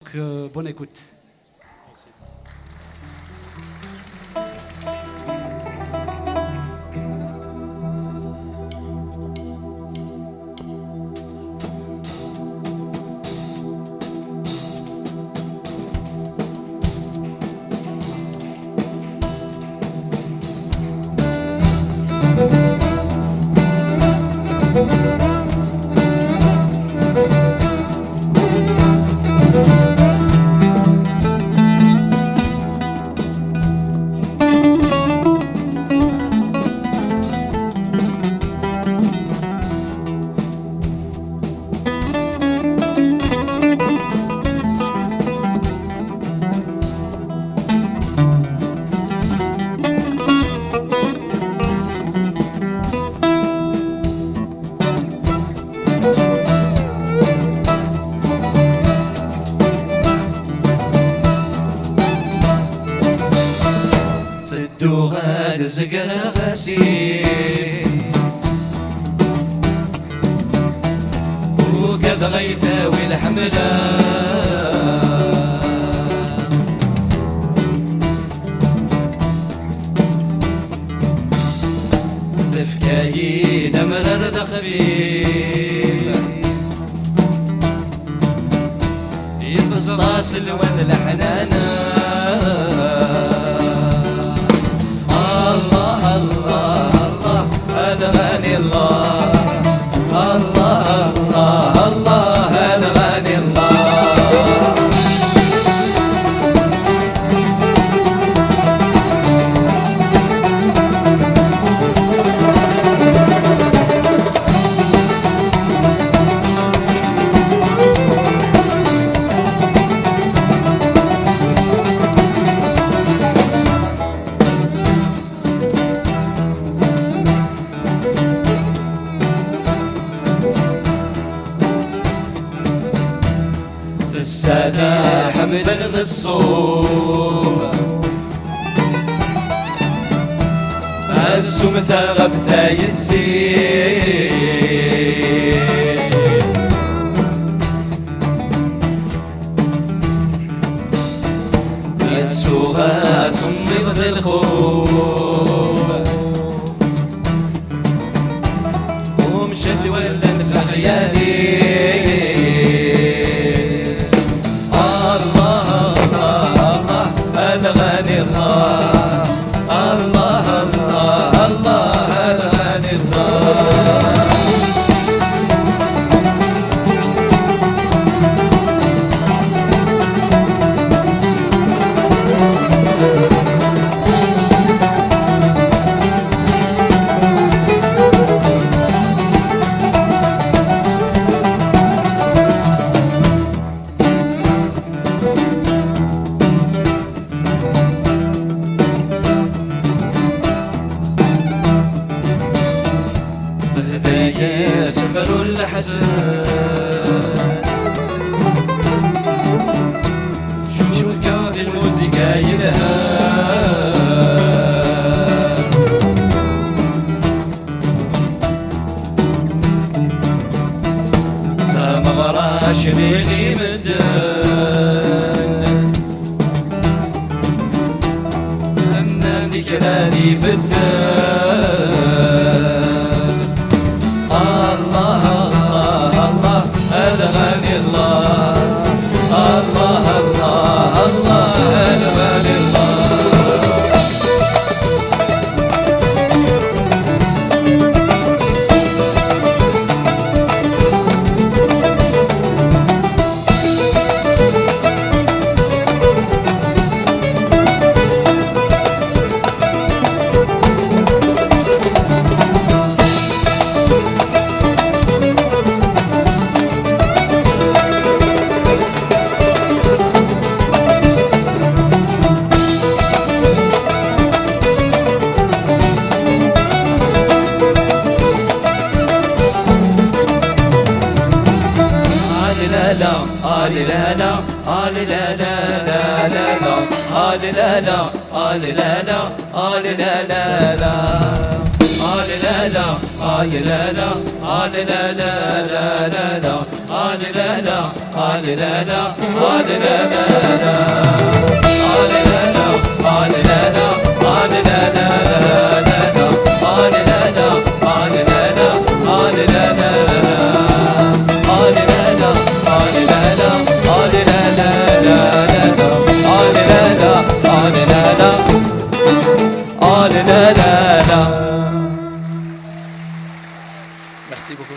Bonne écoute. دوغاد زقر غسي وقد غيثاوي الحملة ذفكاي دمر خفيف يبز راس الون الحنانة أدغاني الله الله الله الله أدغاني الله السادة حمد ذي الصوف ألسم ثغب ثايد زيت يتسوغا صمد ذي الخوف ومشت ولد في خيالي أدغاني الله الله الله الله أدغاني الله سفر الحسن شو الكاد الموسيقى يلها سامغرا شريغي مدن أمنا ذكراني في الدن أدغاني الله الله الله الله أدغاني الله آلي لا لا آلي لا لا لا لا لا آلي لا لا آلي لا لا آلي لا لا لا Merci beaucoup.